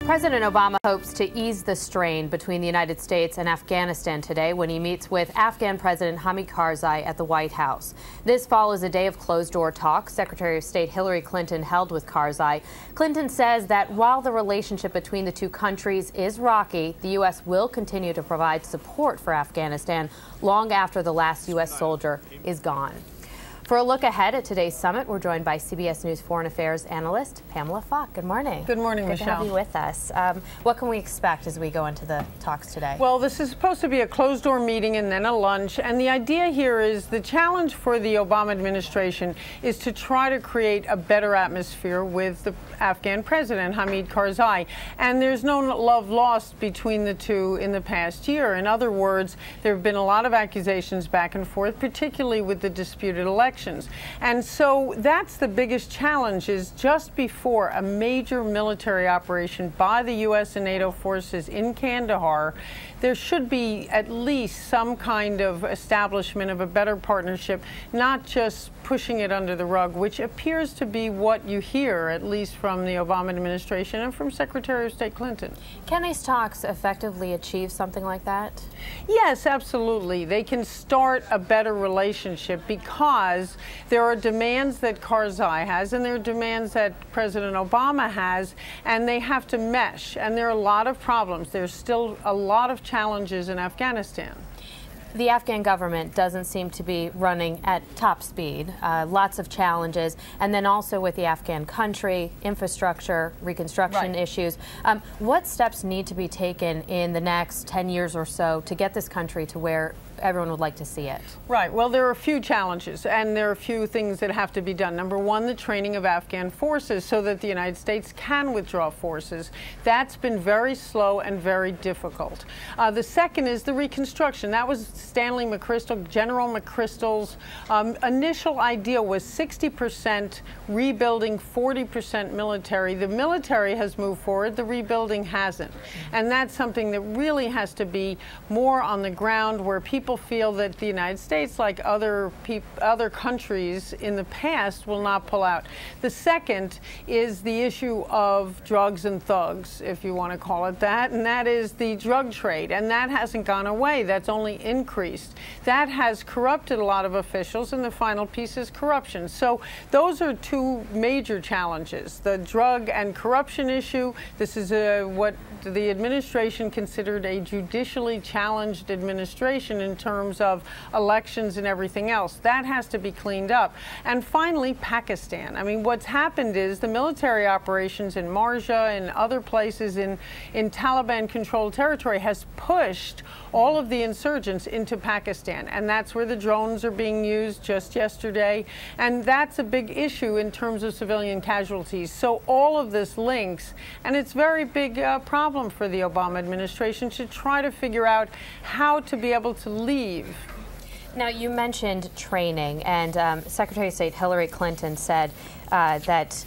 President Obama hopes to ease the strain between the United States and Afghanistan today when he meets with Afghan President Hamid Karzai at the White House. This follows a day of closed-door talks Secretary of State Hillary Clinton held with Karzai. Clinton says that while the relationship between the two countries is rocky, the U.S. will continue to provide support for Afghanistan long after the last U.S. soldier is gone. For a look ahead at today's summit, we're joined by CBS News Foreign Affairs analyst Pamela Falk. Good morning. Good morning, Michelle. Good to have you with us. What can we expect as we go into the talks today? Well, this is supposed to be a closed-door meeting and then a lunch. And the idea here is the challenge for the Obama administration is to try to create a better atmosphere with the Afghan president, Hamid Karzai. And there's no love lost between the two in the past year. In other words, there have been a lot of accusations back and forth, particularly with the disputed elections. And so that's the biggest challenge, is just before a major military operation by the U.S. and NATO forces in Kandahar, there should be at least some kind of establishment of a better partnership, not just pushing it under the rug, which appears to be what you hear, at least from the Obama administration and from Secretary of State Clinton. Can these talks effectively achieve something like that? Yes, absolutely. They can start a better relationship because there are demands that Karzai has and there are demands that President Obama has, and they have to mesh. And there are a lot of problems. There's still a lot of challenges in Afghanistan. The Afghan government doesn't seem to be running at top speed. Lots of challenges. And then also with the Afghan country, infrastructure, reconstruction issues. What steps need to be taken in the next 10 years or so to get this country to where everyone would like to see it? Right. Well, there are a few challenges, and there are a few things that have to be done. Number one, the training of Afghan forces so that the United States can withdraw forces. That's been very slow and very difficult. The second is the reconstruction. That was General McChrystal's initial idea was 60% rebuilding, 40% military. The military has moved forward, the rebuilding hasn't. And that's something that really has to be more on the ground, where people feel that the United States, like other countries in the past, will not pull out. The second is the issue of drugs and thugs, if you want to call it that, and that is the drug trade. And that hasn't gone away. That's only increased. That has corrupted a lot of officials, and the final piece is corruption. So those are two major challenges, the drug and corruption issue. This is what the administration considered a judicially challenged administration in terms of elections and everything else. That has to be cleaned up. And finally, Pakistan. I mean, what's happened is the military operations in Marja and other places in Taliban-controlled territory has pushed all of the insurgents into Pakistan. And that's where the drones are being used just yesterday. And that's a big issue in terms of civilian casualties. So all of this links, and it's a very big problem for the Obama administration to try to figure out how to be able to leave. Now, you mentioned training, and Secretary of State Hillary Clinton said that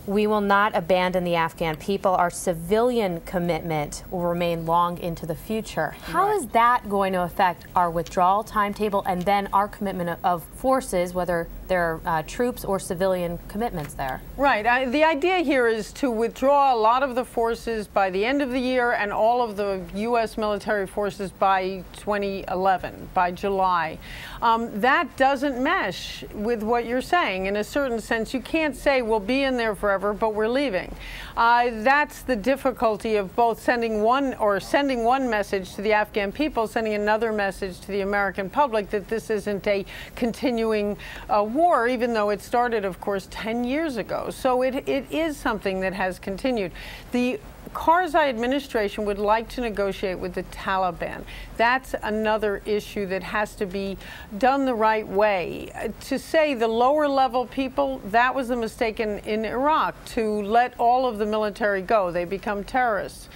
we will not abandon the Afghan people. Our civilian commitment will remain long into the future. How is that going to affect our withdrawal timetable and then our commitment of forces, whether they're troops or civilian commitments there? Right. The idea here is to withdraw a lot of the forces by the end of the year and all of the U.S. military forces by 2011, by July. That doesn't mesh with what you're saying. In a certain sense, you can't say we'll be in there forever, but we're leaving. That's the difficulty of both sending one message to the Afghan people, sending another message to the American public that this isn't a continuing war, even though it started, of course, 10 years ago. So it is something that has continued. The Karzai administration would like to negotiate with the Taliban. That's another issue that has to be done the right way. To say the lower level people, that was a mistake in Iraq, to let all of the military go. They become terrorists.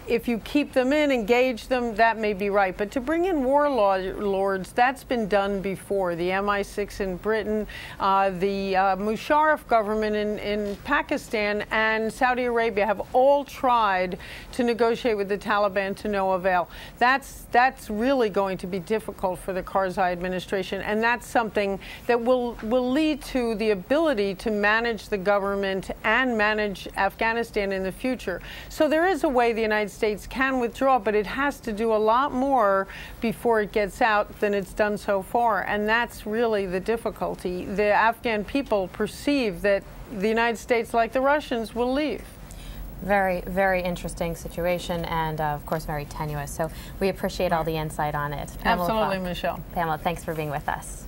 If you keep them in, engage them, that may be right. But to bring in warlords, that's been done before. The MI6 in Britain, the Musharraf government in Pakistan, and Saudi Arabia have all tried to negotiate with the Taliban to no avail. That's really going to be difficult for the Karzai administration, and that's something that will lead to the ability to manage the government and manage Afghanistan in the future. So there is a way the United States can withdraw, but it has to do a lot more before it gets out than it's done so far. And that's really the difficulty. The Afghan people perceive that the United States, like the Russians, will leave. Very, very interesting situation, and of course very tenuous. So we appreciate all the insight on it. Absolutely, Michelle. Pamela, thanks for being with us.